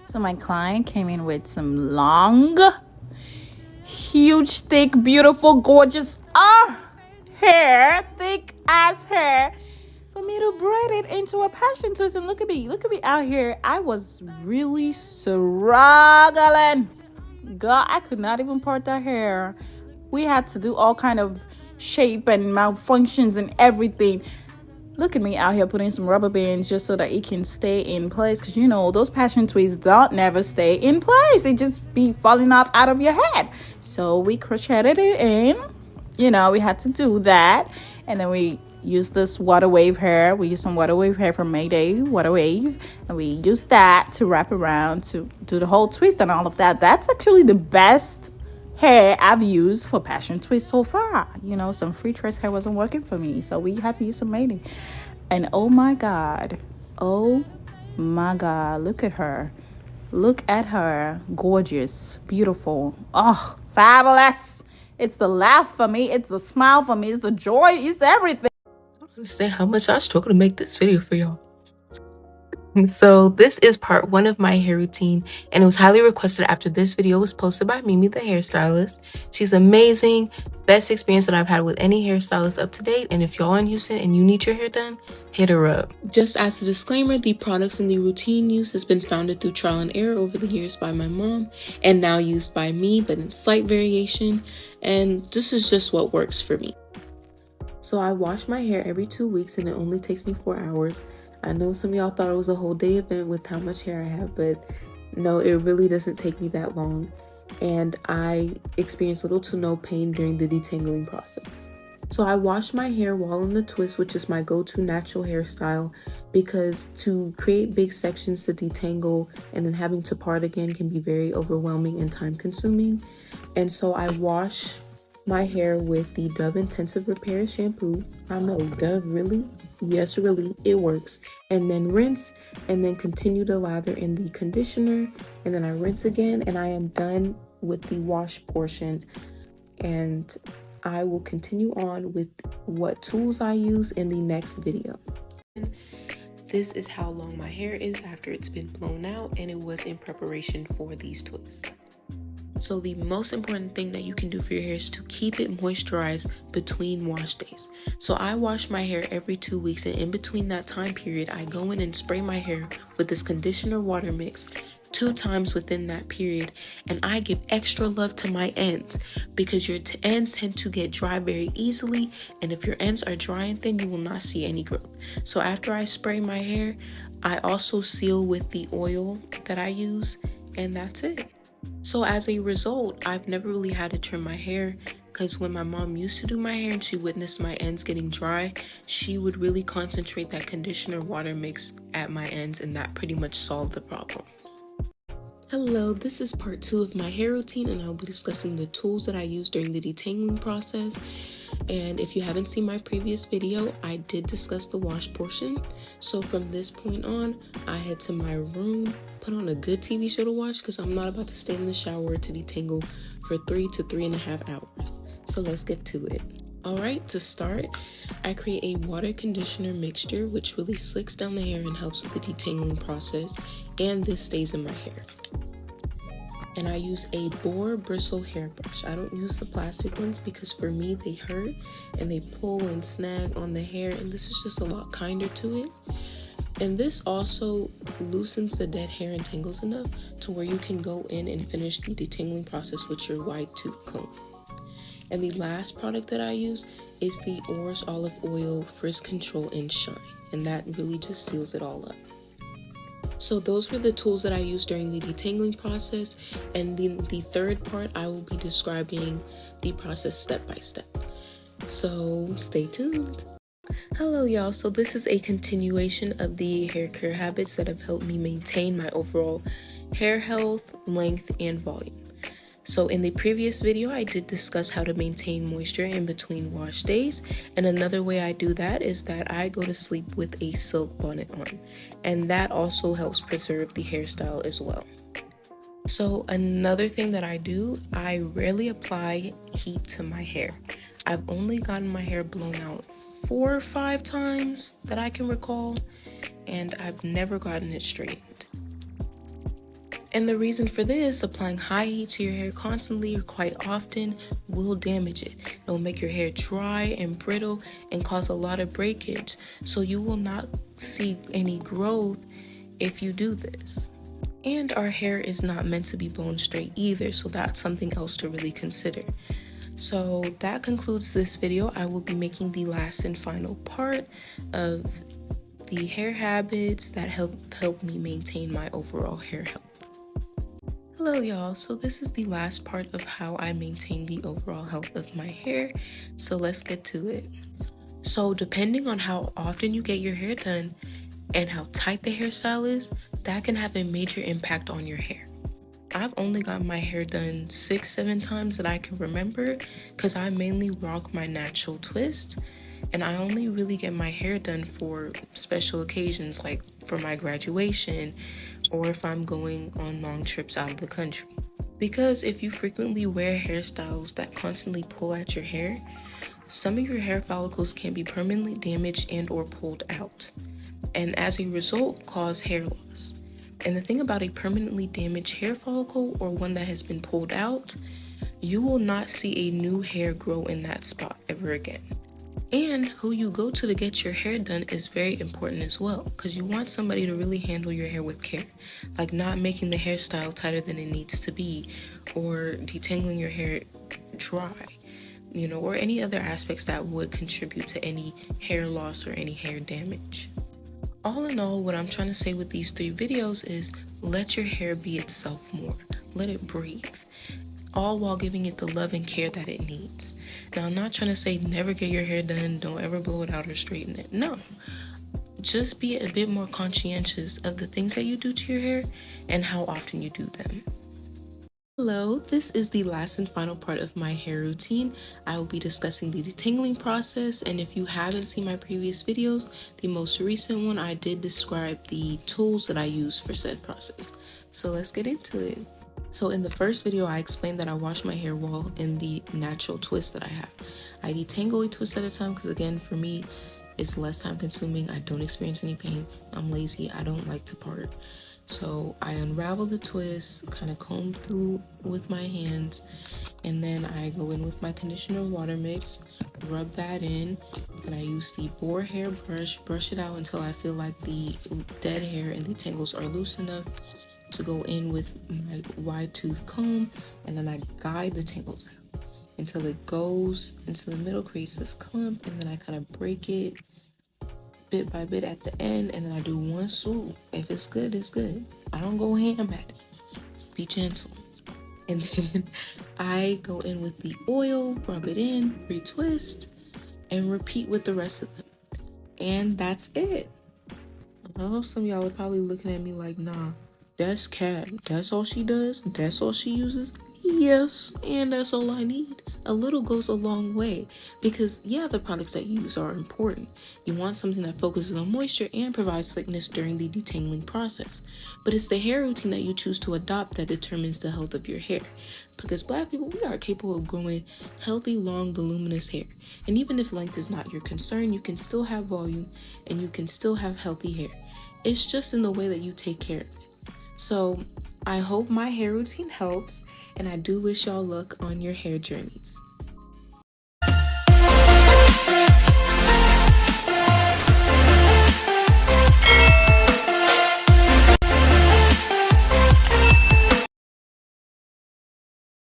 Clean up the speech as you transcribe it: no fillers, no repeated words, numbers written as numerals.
So my client came in with some long, huge, thick, beautiful, gorgeous hair, thick ass hair, for me to braid it into a passion twist. And look at me out here. I was really struggling. God, I could not even part that hair. We had to do all kind of shape and malfunctions and everything. Look at me out here putting some rubber bands just so that it can stay in place, because you know those passion twists don't never stay in place. It just be falling off out of your head. So we crocheted it in. You know, we had to do that. And then we used this water wave hair. We used some water wave hair from Mayday Water Wave, and we used that to wrap around to do the whole twist and all of that. That's actually the best hair I've used for passion twist so far. You know, some free tress hair wasn't working for me, so we had to use some Mayday. And oh my god, look at her, gorgeous, beautiful, fabulous. It's the laugh for me, it's the smile for me, it's the joy, it's everything. I don't understand how much I struggle to make this video for y'all. So this is part 1 of my hair routine, and it was highly requested after this video was posted by Mimi the hairstylist. She's amazing, best experience that I've had with any hairstylist up to date, and if y'all in Houston and you need your hair done, hit her up. Just as a disclaimer, the products and the routine used has been founded through trial and error over the years by my mom and now used by me, but in slight variation, and this is just what works for me. So I wash my hair every 2 weeks and it only takes me 4 hours. I know some of y'all thought it was a whole day event with how much hair I have, but no, it really doesn't take me that long. And I experience little to no pain during the detangling process. So I wash my hair while in the twist, which is my go-to natural hairstyle, because to create big sections to detangle and then having to part again can be very overwhelming and time consuming. And so I wash my hair with the Dove Intensive Repair shampoo. I know, Dove, really? Yes, really, it works. And then rinse, and then continue to lather in the conditioner, and then I rinse again, and I am done with the wash portion. And I will continue on with what tools I use in the next video. This is how long my hair is after it's been blown out, and it was in preparation for these twists. So the most important thing that you can do for your hair is to keep it moisturized between wash days. So I wash my hair every 2 weeks, and in between that time period, I go in and spray my hair with this conditioner water mix 2 times within that period. And I give extra love to my ends because your ends tend to get dry very easily, and if your ends are dry and thin, you will not see any growth. So after I spray my hair, I also seal with the oil that I use, and that's it. So as a result, I've never really had to trim my hair, because when my mom used to do my hair and she witnessed my ends getting dry, she would really concentrate that conditioner water mix at my ends, and that pretty much solved the problem. Hello, this is part 2 of my hair routine, and I'll be discussing the tools that I use during the detangling process. And if you haven't seen my previous video, I did discuss the wash portion. So from this point on, I head to my room, put on a good TV show to watch, because I'm not about to stay in the shower to detangle for 3 to 3.5 hours. So let's get to it. Alright, to start, I create a water conditioner mixture which really slicks down the hair and helps with the detangling process, and this stays in my hair. And I use a boar bristle hairbrush. I don't use the plastic ones because for me they hurt and they pull and snag on the hair, and this is just a lot kinder to it. And this also loosens the dead hair and tangles enough to where you can go in and finish the detangling process with your wide tooth comb. And the last product that I use is the Oars Olive Oil Frizz Control and Shine, and that really just seals it all up. So those were the tools that I used during the detangling process, and in the third part I will be describing the process step by step. So stay tuned. Hello y'all, so this is a continuation of the hair care habits that have helped me maintain my overall hair health, length, and volume. So in the previous video, I did discuss how to maintain moisture in between wash days, and another way I do that is that I go to sleep with a silk bonnet on, and that also helps preserve the hairstyle as well. So another thing that I do, I rarely apply heat to my hair. I've only gotten my hair blown out 4 or 5 times that I can recall, and I've never gotten it straightened. And the reason for this, applying high heat to your hair constantly or quite often will damage it. It will make your hair dry and brittle and cause a lot of breakage. So you will not see any growth if you do this. And our hair is not meant to be bone straight either, so that's something else to really consider. So that concludes this video. I will be making the last and final part of the hair habits that help me maintain my overall hair health. Hello y'all, so this is the last part of how I maintain the overall health of my hair, so let's get to it. So depending on how often you get your hair done and how tight the hairstyle is, that can have a major impact on your hair. I've only got my hair done 6-7 times that I can remember because I mainly rock my natural twist, and I only really get my hair done for special occasions like for my graduation or if I'm going on long trips out of the country. Because if you frequently wear hairstyles that constantly pull at your hair, some of your hair follicles can be permanently damaged and or pulled out, and as a result cause hair loss. And the thing about a permanently damaged hair follicle or one that has been pulled out, you will not see a new hair grow in that spot ever again. And who you go to get your hair done is very important as well, because you want somebody to really handle your hair with care, like not making the hairstyle tighter than it needs to be or detangling your hair dry, or any other aspects that would contribute to any hair loss or any hair damage. All in all, what I'm trying to say with these 3 videos is let your hair be itself more. Let it breathe, all while giving it the love and care that it needs. Now, I'm not trying to say never get your hair done, don't ever blow it out or straighten it. No, just be a bit more conscientious of the things that you do to your hair and how often you do them. Hello, this is the last and final part of my hair routine. I will be discussing the detangling process, and if you haven't seen my previous videos, the most recent one I did describe the tools that I use for said process. So let's get into it. So in the first video, I explained that I wash my hair well in the natural twist that I have. I detangle a twist at a time because, again, for me, it's less time consuming. I don't experience any pain. I'm lazy. I don't like to part. So I unravel the twist, kind of comb through with my hands, and then I go in with my conditioner water mix, rub that in, and I use the boar hair brush it out until I feel like the dead hair and the tangles are loose enough to go in with my wide tooth comb, and then I guide the tangles out until it goes into the middle, creates this clump, and then I kind of break it bit by bit at the end, and then I do one swoop. If it's good, it's good. I don't go ham at it. Be gentle. And then I go in with the oil, rub it in, retwist, and repeat with the rest of them. And that's it. I know some of y'all are probably looking at me like, nah, that's cat. That's all she does? That's all she uses? Yes, and that's all I need. A little goes a long way because, yeah, the products that you use are important. You want something that focuses on moisture and provides slickness during the detangling process. But it's the hair routine that you choose to adopt that determines the health of your hair. Because Black people, we are capable of growing healthy, long, voluminous hair. And even if length is not your concern, you can still have volume and you can still have healthy hair. It's just in the way that you take care of it. So I hope my hair routine helps, and I do wish y'all luck on your hair journeys.